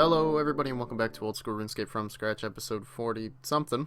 Hello everybody and welcome back to Old School RuneScape from Scratch episode 40 something.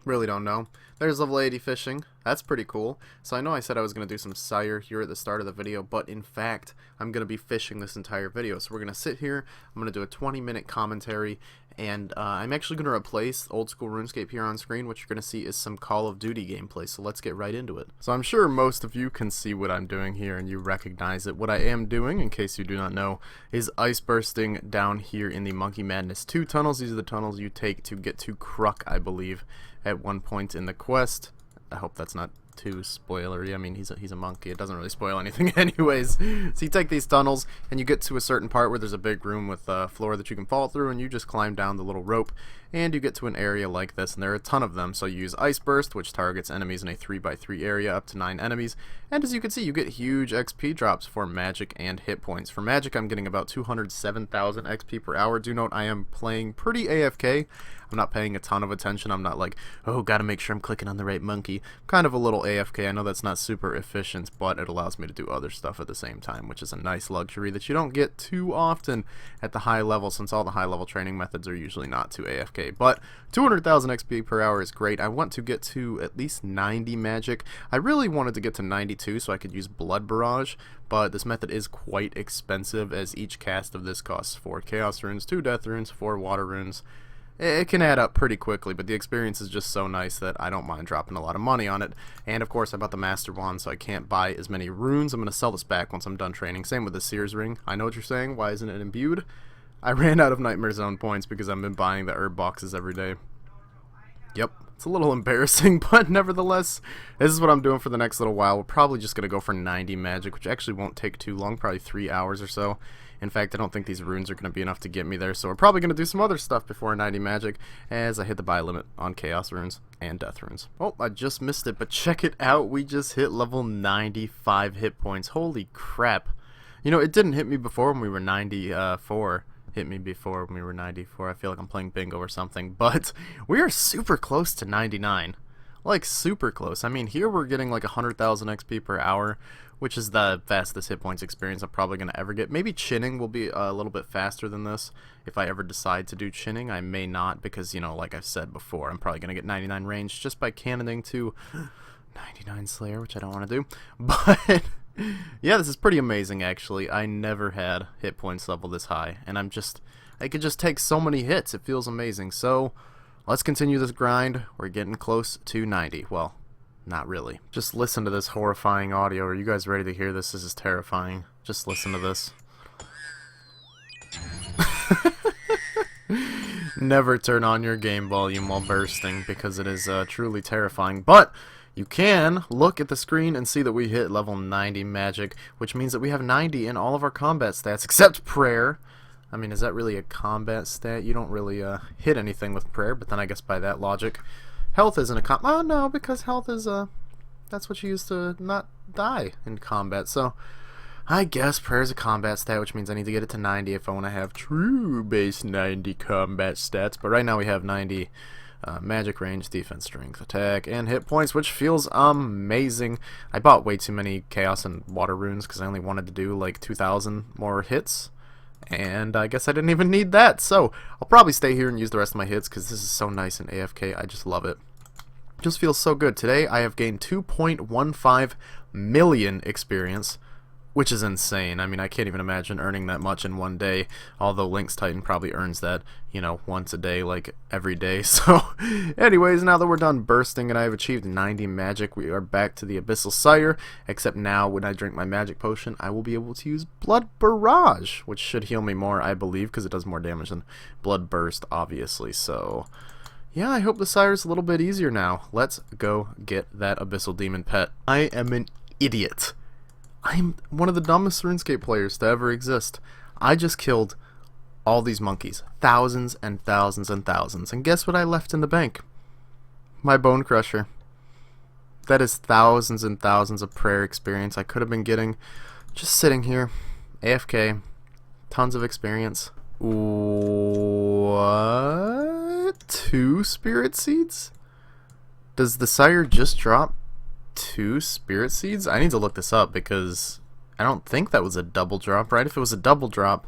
Really don't know. There's level 80 fishing. That's pretty cool. So I know I said I was going to do some sire here at the start of the video, but in fact I'm going to be fishing this entire video. So we're going to sit here, I'm going to do a 20-minute commentary, and I'm actually going to replace Old School RuneScape here on screen. What you're going to see is some Call of Duty gameplay, so let's get right into it. So I'm sure most of you can see what I'm doing here and you recognize it. What I am doing, in case you do not know, is ice bursting down here in the Monkey Madness 2 tunnels. These are the tunnels you take to get to Kruk, I believe, at one point in the quest. I hope that's not too spoilery. I mean, he's a monkey. It doesn't really spoil anything anyways. So you take these tunnels and you get to a certain part where there's a big room with a floor that you can fall through, and you just climb down the little rope and you get to an area like this, and there are a ton of them. So you use Ice Burst, which targets enemies in a 3x3 area up to 9 enemies, and as you can see, you get huge XP drops for magic and hit points. For magic, I'm getting about 207,000 XP per hour. Do note I am playing pretty AFK. I'm not paying a ton of attention. I'm not like, oh, gotta make sure I'm clicking on the right monkey. I'm kind of a little AFK. I know that's not super efficient, but it allows me to do other stuff at the same time, which is a nice luxury that you don't get too often at the high level, since all the high level training methods are usually not too AFK. But 200,000 XP per hour is great. I want to get to at least 90 magic. I really wanted to get to 92 so I could use Blood Barrage, but this method is quite expensive, as each cast of this costs 4 Chaos Runes, 2 Death Runes, 4 Water Runes. It can add up pretty quickly, but the experience is just so nice that I don't mind dropping a lot of money on it. And of course I bought the Master Wand, so I can't buy as many runes. I'm going to sell this back once I'm done training. Same with the Seer's Ring. I know what you're saying, why isn't it imbued? I ran out of Nightmare Zone points because I've been buying the herb boxes every day. Yep, it's a little embarrassing, but nevertheless, this is what I'm doing for the next little while. We're probably just going to go for 90 magic, which actually won't take too long, probably 3 hours or so. In fact, I don't think these runes are going to be enough to get me there, so we're probably going to do some other stuff before 90 magic as I hit the buy limit on Chaos Runes and Death Runes. Oh, I just missed it, but check it out. We just hit level 95 hit points. Holy crap. You know, it didn't hit me before when we were 94. Hit me before when we were 94. I feel like I'm playing bingo or something, but we are super close to 99. Like, super close. I mean, here we're getting like 100,000 XP per hour, which is the fastest hit points experience I'm probably going to ever get. Maybe chinning will be a little bit faster than this. If I ever decide to do chinning, I may not, because, you know, like I've said before, I'm probably going to get 99 range just by cannoning to 99 Slayer, which I don't want to do. But yeah, this is pretty amazing, actually. I never had hit points level this high, and I could just take so many hits. It feels amazing. So let's continue this grind. We're getting close to 90. Well, not really. Just listen to this horrifying audio. Are you guys ready to hear this? This is terrifying. Just listen to this. Never turn on your game volume while bursting, because it is truly terrifying. But you can look at the screen and see that we hit level 90 magic, which means that we have 90 in all of our combat stats, except prayer. I mean, is that really a combat stat? You don't really hit anything with prayer, but then I guess by that logic, health isn't a oh no, because health is that's what you use to not die in combat. So I guess prayer is a combat stat, which means I need to get it to 90 if I want to have true base 90 combat stats. But right now we have 90 magic, range, defense, strength, attack, and hit points, which feels amazing. I bought way too many chaos and water runes because I only wanted to do like 2,000 more hits, and I guess I didn't even need that. So I'll probably stay here and use the rest of my hits because this is so nice in AFK. I just love it. Just feels so good. Today I have gained 2.15 million experience, which is insane. I mean, I can't even imagine earning that much in one day, although Lynx Titan probably earns that, you know, once a day, like every day. So anyways, now that we're done bursting and I have achieved 90 magic, we are back to the Abyssal Sire, except now when I drink my magic potion, I will be able to use Blood Barrage, which should heal me more, I believe, because it does more damage than Blood Burst, obviously. So yeah, I hope the Sire's a little bit easier now. Let's go get that Abyssal Demon pet. I am an idiot. I'm one of the dumbest RuneScape players to ever exist. I just killed all these monkeys. Thousands and thousands and thousands. And guess what I left in the bank? My Bone Crusher. That is thousands and thousands of prayer experience I could have been getting just sitting here. AFK. Tons of experience. What? 2 Spirit Seeds? Does the Sire just drop 2 Spirit Seeds? I need to look this up because I don't think that was a double drop, right? If it was a double drop,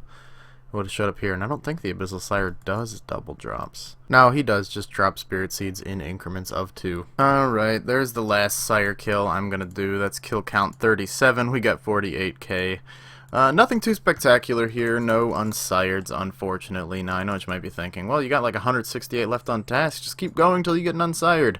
would have showed up here, and I don't think the Abyssal Sire does double drops. No, he does just drop Spirit Seeds in increments of 2. Alright, there's the last Sire kill I'm gonna do. That's kill count 37. We got 48k. Nothing too spectacular here. No unsireds, unfortunately. Now, I know what you might be thinking. Well, you got like 168 left on task. Just keep going till you get an unsired.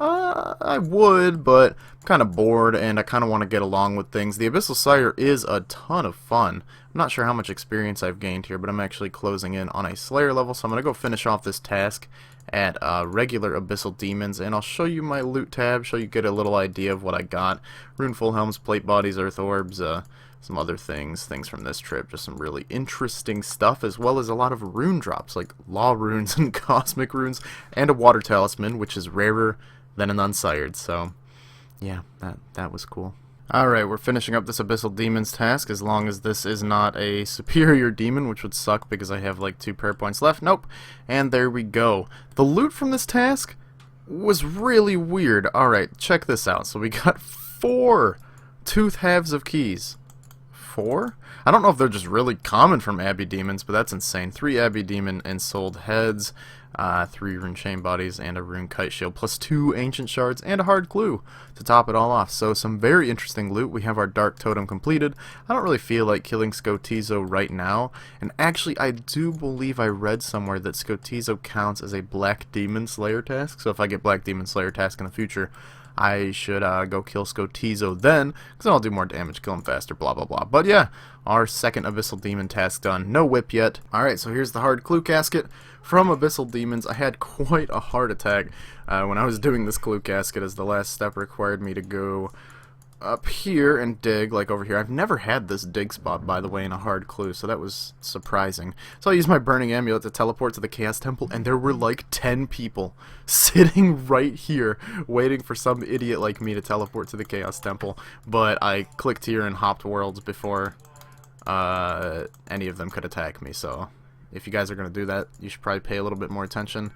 I would, but I'm kind of bored, and I kind of want to get along with things. The Abyssal Sire is a ton of fun. I'm not sure how much experience I've gained here, but I'm actually closing in on a Slayer level, so I'm going to go finish off this task at regular Abyssal Demons, and I'll show you my loot tab, so you get a little idea of what I got. Runeful Helms, Plate Bodies, Earth Orbs, some other things from this trip, just some really interesting stuff, as well as a lot of rune drops, like Law Runes and Cosmic Runes, and a Water Talisman, which is rarer than an unsired, so yeah, that was cool. Alright, we're finishing up this Abyssal Demons task, as long as this is not a superior demon, which would suck because I have like 2 prayer points left. Nope. And there we go. The loot from this task was really weird. Alright, check this out. So we got 4 tooth halves of keys. 4? I don't know if they're just really common from Abbey Demons, but that's insane. 3 Abbey Demon Ensouled Heads, 3 Rune Chain Bodies, and a Rune Kite Shield, plus 2 Ancient Shards, and a Hard Clue to top it all off. So some very interesting loot. We have our Dark Totem completed. I don't really feel like killing Skotizo right now, and actually I do believe I read somewhere that Skotizo counts as a Black Demon Slayer task, so if I get Black Demon Slayer task in the future, I should go kill Skotizo then, because then I'll do more damage, kill him faster, blah blah blah. But yeah, our second Abyssal Demon task done. No whip yet. Alright, so here's the Hard Clue Casket from Abyssal Demons. I had quite a heart attack when I was doing this Clue Casket, as the last step required me to go up here and dig, like over here. I've never had this dig spot, by the way, in a Hard Clue, so that was surprising. So I used my Burning Amulet to teleport to the Chaos Temple, and there were like 10 people sitting right here waiting for some idiot like me to teleport to the Chaos Temple, but I clicked here and hopped worlds before any of them could attack me. So if you guys are going to do that, you should probably pay a little bit more attention.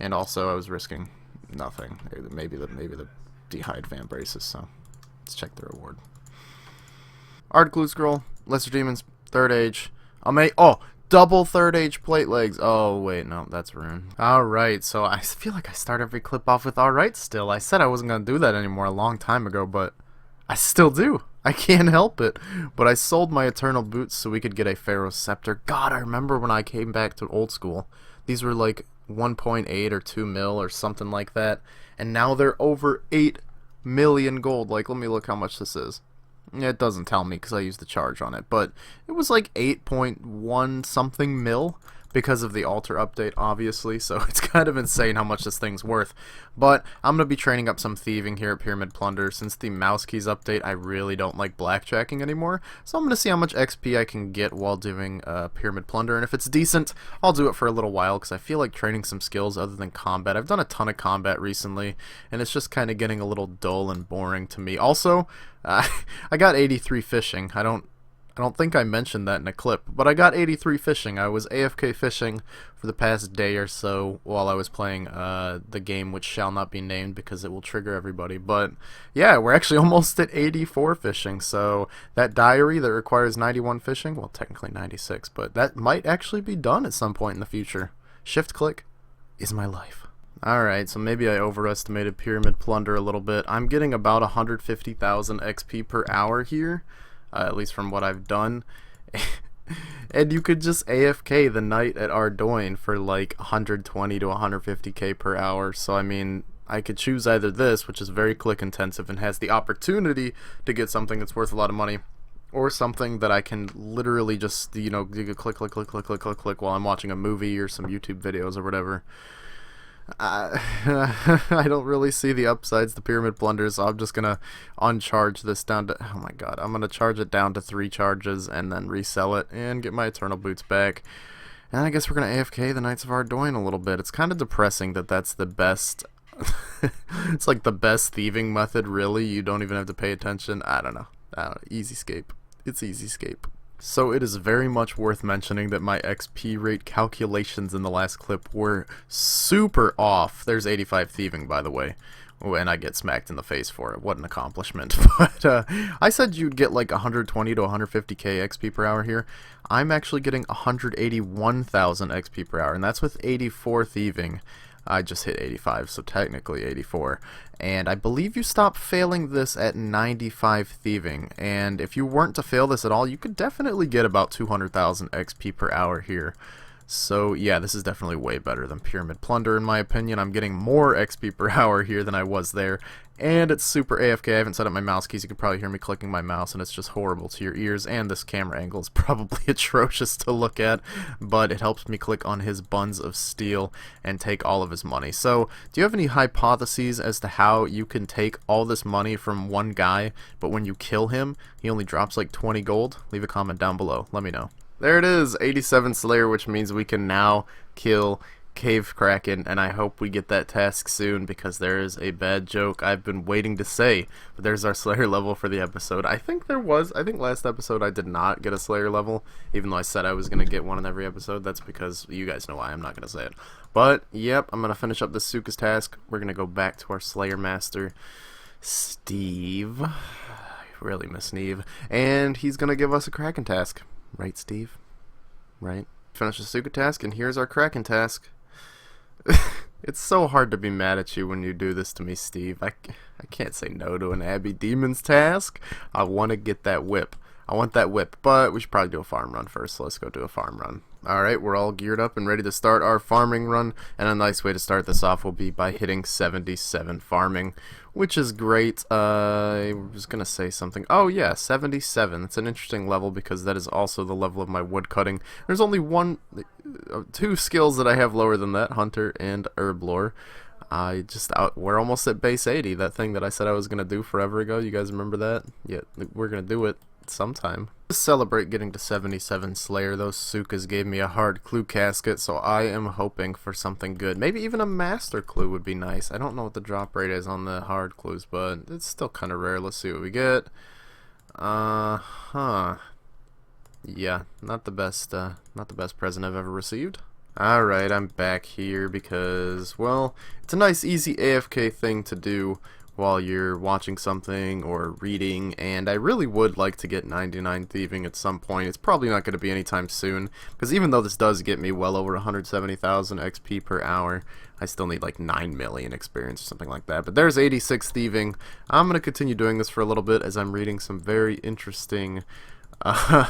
And also, I was risking nothing. Maybe the Dehyde Fan Braces, so let's check the reward. Art Glue Scroll, Lesser Demons, 3rd Age. Double 3rd Age Plate Legs. Oh, wait, no, that's Rune. Alright, so I feel like I start every clip off with alright still. I said I wasn't going to do that anymore a long time ago, but I still do. I can't help it. But I sold my Eternal Boots so we could get a Pharaoh's Scepter. God, I remember when I came back to old school. These were like 1.8 or 2 mil or something like that. And now they're over 8 million gold. Like, let me look how much this is. Yeah, it doesn't tell me because I used the charge on it, but it was like 8.1 something mil because of the altar update, obviously, so it's kind of insane how much this thing's worth. But I'm going to be training up some thieving here at Pyramid Plunder. Since the mouse keys update, I really don't like blackjacking anymore, so I'm going to see how much XP I can get while doing Pyramid Plunder, and if it's decent, I'll do it for a little while, because I feel like training some skills other than combat. I've done a ton of combat recently, and it's just kind of getting a little dull and boring to me. Also, I got 83 fishing. I don't think I mentioned that in a clip, but I got 83 fishing. I was AFK fishing for the past day or so while I was playing the game, which shall not be named because it will trigger everybody. But yeah, we're actually almost at 84 fishing, so that diary that requires 91 fishing, well, technically 96, but that might actually be done at some point in the future. Shift click is my life. Alright, so maybe I overestimated Pyramid Plunder a little bit. I'm getting about 150,000 XP per hour here. At least from what I've done. And you could just AFK the night at Ardoin for like 120 to 150k per hour. So I mean, I could choose either this, which is very click intensive and has the opportunity to get something that's worth a lot of money, or something that I can literally just, you know, you could click while I'm watching a movie or some YouTube videos or whatever. I don't really see the upsides to Pyramid Plunder, so I'm just gonna uncharge this down to, oh my god, I'm gonna charge it down to 3 charges and then resell it and get my Eternal Boots back. And I guess we're gonna AFK the Knights of Ardoin a little bit. It's kind of depressing that that's the best it's like the best thieving method, really. You don't even have to pay attention. I don't know. Easy scape. It's easy scape. So it is very much worth mentioning that my XP rate calculations in the last clip were super off. There's 85 thieving, by the way, and I get smacked in the face for it. What an accomplishment. But I said you'd get like 120 to 150k XP per hour here. I'm actually getting 181,000 XP per hour, and that's with 84 thieving. I just hit 85, so technically 84. And I believe you stop failing this at 95 thieving. And if you weren't to fail this at all, you could definitely get about 200,000 XP per hour here. So yeah, this is definitely way better than Pyramid Plunder in my opinion. I'm getting more XP per hour here than I was there. And it's super AFK. I haven't set up my mouse keys. You can probably hear me clicking my mouse, and it's just horrible to your ears. And this camera angle is probably atrocious to look at, but it helps me click on his buns of steel and take all of his money. So, do you have any hypotheses as to how you can take all this money from one guy, but when you kill him, he only drops like 20 gold? Leave a comment down below. Let me know. There it is, 87 Slayer, which means we can now kill Cave Kraken, and I hope we get that task soon because there is a bad joke I've been waiting to say. But there's our Slayer level for the episode. I think last episode I did not get a Slayer level, even though I said I was going to get one in every episode. That's because you guys know why I'm not going to say it. But, yep, I'm going to finish up this Suka's task. We're going to go back to our Slayer Master, Steve. I really miss Steve. And he's going to give us a Kraken task. Right, Steve? Right? Finish the Suka task, and here's our Kraken task. It's so hard to be mad at you when you do this to me, Steve. I can't say no to an Abbey Demon's task. I want to get that whip. I want that whip, but we should probably do a farm run first, so let's go do a farm run. Alright, we're all geared up and ready to start our farming run, and a nice way to start this off will be by hitting 77 farming, which is great. I was going to say something. Oh yeah, 77. It's an interesting level because that is also the level of my wood cutting. There's only two skills that I have lower than that, Hunter and Herblore. We're almost at base 80, that thing that I said I was going to do forever ago. You guys remember that? Yeah, we're going to do it sometime. To celebrate getting to 77 Slayer, those Sukas gave me a hard clue casket, so I am hoping for something good. Maybe even a master clue would be nice. I don't know what the drop rate is on the hard clues, but it's still kind of rare. Let's see what we get. Yeah, not the best present I've ever received. Alright, I'm back here because, well, it's a nice easy AFK thing to do while you're watching something or reading, and I really would like to get 99 thieving at some point. It's probably not going to be anytime soon, because even though this does get me well over 170,000 XP per hour, I still need like 9 million experience or something like that. But there's 86 thieving. I'm going to continue doing this for a little bit as I'm reading some very interesting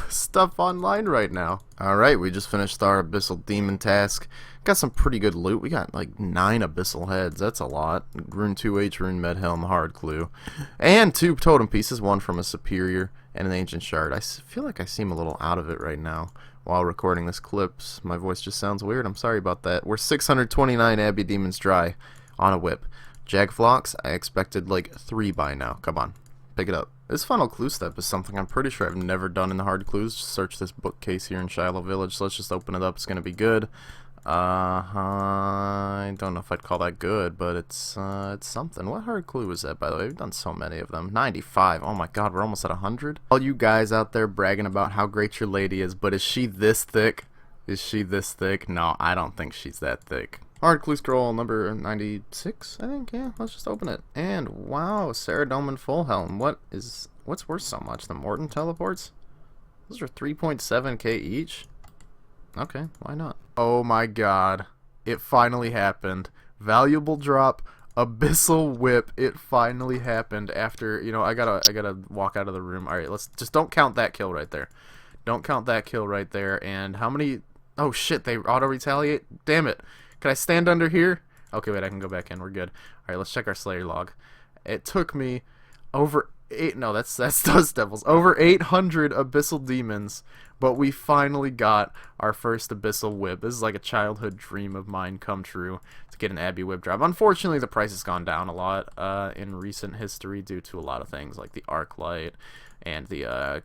stuff online right now. Alright, we just finished our Abyssal Demon task. Got some pretty good loot. We got like 9 Abyssal heads. That's a lot. Rune 2H, Rune Medhelm, Hard Clue. And 2 totem pieces, one from a Superior and an Ancient Shard. I feel like I seem a little out of it right now while recording this clips. My voice just sounds weird. I'm sorry about that. We're 629 Abbey Demons dry on a whip. Jagflocks, I expected like 3 by now. Come on, pick it up. This final clue step is something I'm pretty sure I've never done in the hard clues. Just search this bookcase here in Shiloh Village. So let's just open it up. It's going to be good. I don't know if I'd call that good, but it's something. What hard clue was that, by the way? We've done so many of them. 95. Oh my god, we're almost at 100. All you guys out there bragging about how great your lady is, but is she this thick? Is she this thick? No, I don't think she's that thick. Hard clue scroll number 96, I think. Yeah, let's just open it. And wow, Ceridome and Fullhelm. What's worth so much? The Morton teleports? Those are 3.7k each. Okay, why not? Oh my god, it finally happened. Valuable drop, Abyssal Whip. It finally happened after, you know, I gotta walk out of the room. All right, let's just don't count that kill right there. Don't count that kill right there. And how many? Oh shit, they auto retaliate. Damn it. Can I stand under here? Okay, wait, I can go back in. We're good. All right, let's check our Slayer log. It took me over that's Dust Devils. Over 800 Abyssal Demons, but we finally got our first Abyssal Whip. This is like a childhood dream of mine come true to get an Abbey Whip drop. Unfortunately, the price has gone down a lot in recent history due to a lot of things like the Arc Light and the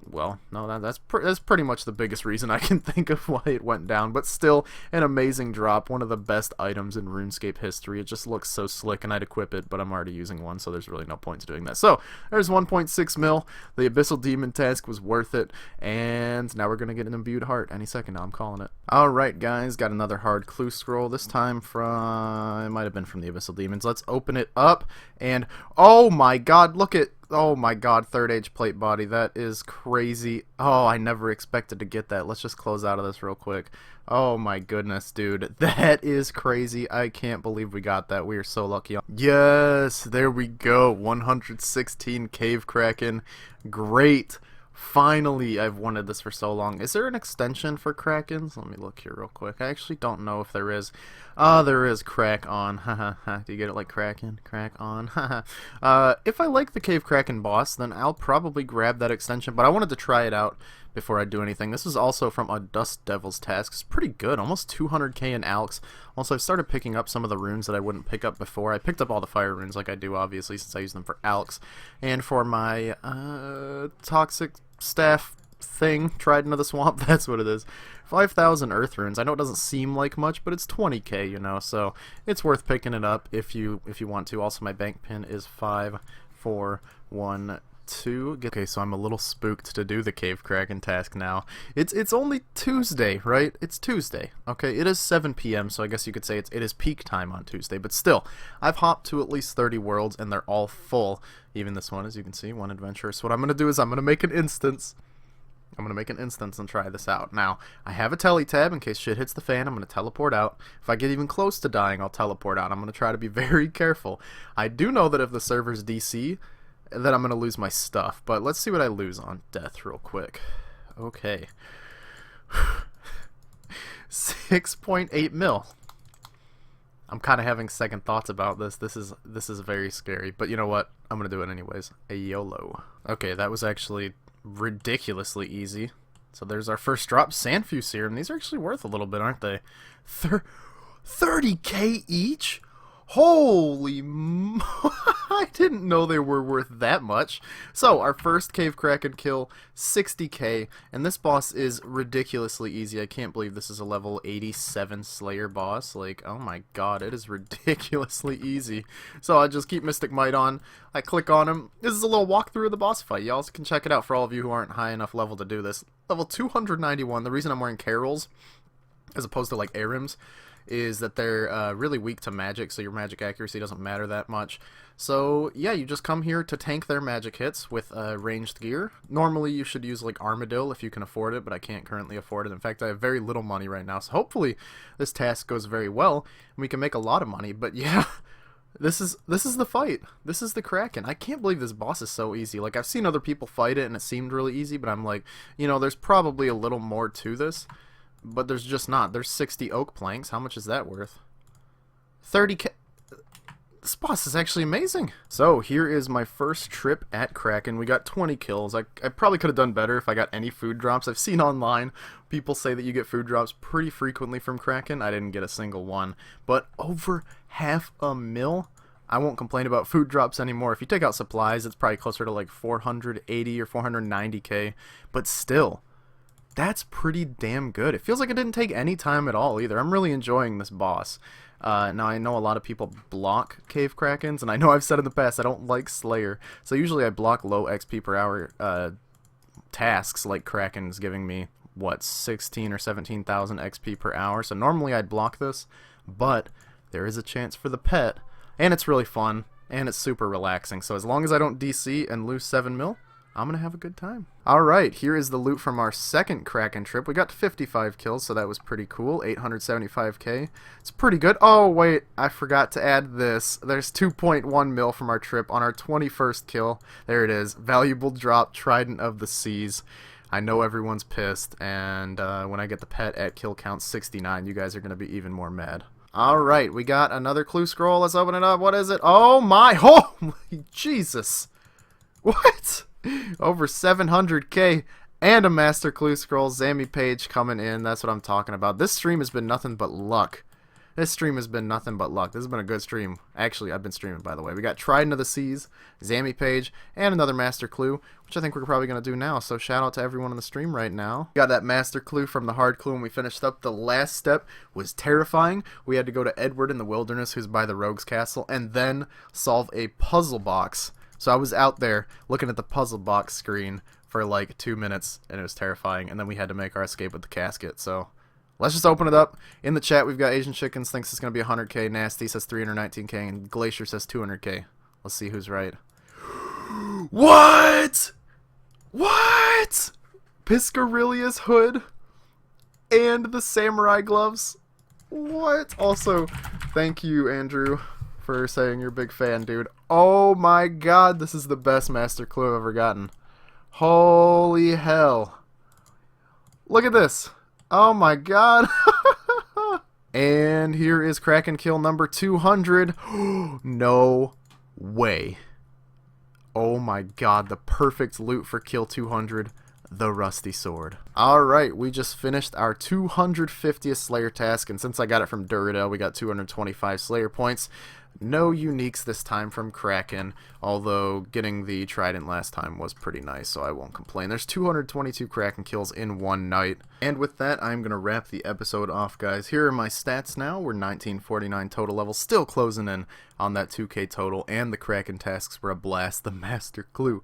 well, no, that's pretty much the biggest reason I can think of why it went down, but still an amazing drop, one of the best items in RuneScape history. It just looks so slick, and I'd equip it, but I'm already using one, so there's really no point to doing that. So, there's 1.6 mil, the Abyssal Demon task was worth it, and now we're going to get an Imbued Heart any second now, I'm calling it. Alright guys, got another hard clue scroll, this time from, it might have been from the Abyssal Demons. Let's open it up, and oh my god, look at, oh my god, third age plate body. That is crazy. Oh, I never expected to get that. Let's just close out of this real quick. Oh my goodness, dude. That is crazy. I can't believe we got that. We are so lucky. Yes, there we go. 116 Cave Kraken. Great. Finally, I've wanted this for so long. Is there an extension for Krakens? Let me look here real quick. I actually don't know if there is. There is. Crack on. Haha. Do you get it like Kraken? Crack on. If I like the Cave Kraken boss, then I'll probably grab that extension, but I wanted to try it out before I do anything. This is also from a Dust Devil's task. It's pretty good. Almost 200k in Alks. Also, I've started picking up some of the runes that I wouldn't pick up before. I picked up all the fire runes like I do, obviously, since I use them for Alks. And for my Toxic Staff thing, Trident of the Swamp, that's what it is. 5,000 earth runes. I know it doesn't seem like much, but it's 20k, you know, so it's worth picking it up if you want to. Also, my bank pin is 5412. Okay, so I'm a little spooked to do the Cave Kraken task now. It's only Tuesday, right? It's Tuesday. Okay, it is 7 p.m., so I guess you could say it is peak time on Tuesday, but still, I've hopped to at least 30 worlds, and they're all full. Even this one, as you can see, one adventure. So what I'm going to do is I'm going to make an instance. I'm going to make an instance and try this out. Now, I have a tele tab in case shit hits the fan. I'm going to teleport out. If I get even close to dying, I'll teleport out. I'm going to try to be very careful. I do know that if the server's DC, that I'm going to lose my stuff. But let's see what I lose on death real quick. Okay. 6.8 mil. I'm kind of having second thoughts about this. This is very scary. But you know what? I'm going to do it anyways. A YOLO. Okay, that was actually ridiculously easy. So there's our first drop. Sandfew Serum. These are actually worth a little bit, aren't they? 30k each? Holy I didn't know they were worth that much. So, our first Cave Kraken kill, 60k, and this boss is ridiculously easy. I can't believe this is a level 87 Slayer boss. Like, oh my god, it is ridiculously easy. So, I just keep Mystic Might on, I click on him. This is a little walkthrough of the boss fight. Y'all can check it out for all of you who aren't high enough level to do this. Level 291, the reason I'm wearing Carols, as opposed to like Arims, is that they're really weak to magic, so your magic accuracy doesn't matter that much. So yeah, you just come here to tank their magic hits with ranged gear. Normally you should use like Armadil if you can afford it, but I can't currently afford it. In fact, I have very little money right now, so hopefully this task goes very well and we can make a lot of money. But yeah, this is the fight. This is the Kraken. I can't believe this boss is so easy. Like, I've seen other people fight it and it seemed really easy, but I'm like, you know, there's probably a little more to this. But there's just not. There's 60 oak planks. How much is that worth? 30k. This boss is actually amazing. So here is my first trip at Kraken. We got 20 kills. I probably could have done better if I got any food drops. I've seen online people say that you get food drops pretty frequently from Kraken. I didn't get a single one. But over 500 mil? I won't complain about food drops anymore. If you take out supplies, it's probably closer to like 480 or 490k. But still, that's pretty damn good. It feels like it didn't take any time at all either. I'm really enjoying this boss. Now, I know a lot of people block Cave Krakens, and I know I've said in the past I don't like Slayer, so usually I block low XP per hour tasks like Kraken's giving me, what, 16 or 17,000 XP per hour, so normally I'd block this, but there is a chance for the pet, and it's really fun, and it's super relaxing, so as long as I don't DC and lose 7 mil, I'm going to have a good time. Alright, here is the loot from our second Kraken trip. We got to 55 kills, so that was pretty cool. 875k. It's pretty good. Oh, wait, I forgot to add this. There's 2.1 mil from our trip on our 21st kill. There it is. Valuable drop, Trident of the Seas. I know everyone's pissed, and when I get the pet at kill count 69, you guys are going to be even more mad. Alright, we got another clue scroll. Let's open it up. What is it? Oh my! Holy Jesus! What? Over 700k and a master clue scroll. Zammy Page coming in. That's what I'm talking about. This stream has been nothing but luck. This stream has been nothing but luck. This has been a good stream. Actually, I've been streaming, by the way. We got Trident of the Seas, Zammy Page, and another Master Clue, which I think we're probably going to do now. So shout out to everyone in the stream right now. Got that Master Clue from the hard clue when we finished up. The last step was terrifying. We had to go to Edward in the wilderness, who's by the Rogue's Castle, and then solve a puzzle box. So I was out there looking at the puzzle box screen for like 2 minutes, and it was terrifying. And then we had to make our escape with the casket. So let's just open it up. In the chat, we've got Asian Chickens thinks it's going to be 100k. Nasty says 319k. And Glacier says 200k. Let's see who's right. What? What? Piscarilia's hood and the samurai gloves. What? Also, thank you, Andrew, for saying you're a big fan, dude. Oh my god, this is the best Master Clue I've ever gotten. Holy hell. Look at this. Oh my god. And here is Kraken kill number 200. No way. Oh my god, the perfect loot for kill 200. The rusty sword. Alright, we just finished our 250th Slayer task, and since I got it from Duradel, we got 225 Slayer points. No uniques this time from Kraken, although getting the Trident last time was pretty nice, so I won't complain. There's 222 Kraken kills in one night. And with that, I'm going to wrap the episode off, guys. Here are my stats now. We're 1949 total levels, still closing in on that 2k total, and the Kraken tasks were a blast. The Master Clue.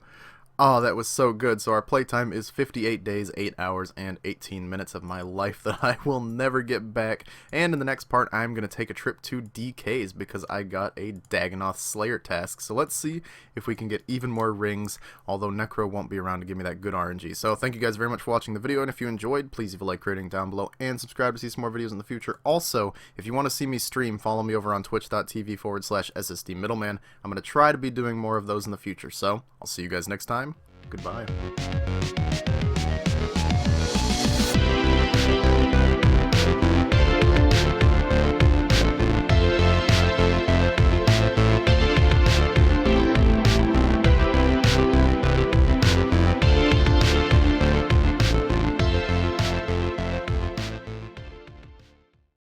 Oh, that was so good. So our playtime is 58 days, 8 hours, and 18 minutes of my life that I will never get back. And in the next part, I'm going to take a trip to DK's because I got a Dagonoth Slayer task. So let's see if we can get even more rings, although Necro won't be around to give me that good RNG. So thank you guys very much for watching the video, and if you enjoyed, please leave a like rating down below and subscribe to see some more videos in the future. Also, if you want to see me stream, follow me over on twitch.tv/SSD Middleman. I'm going to try to be doing more of those in the future. So I'll see you guys next time. Goodbye.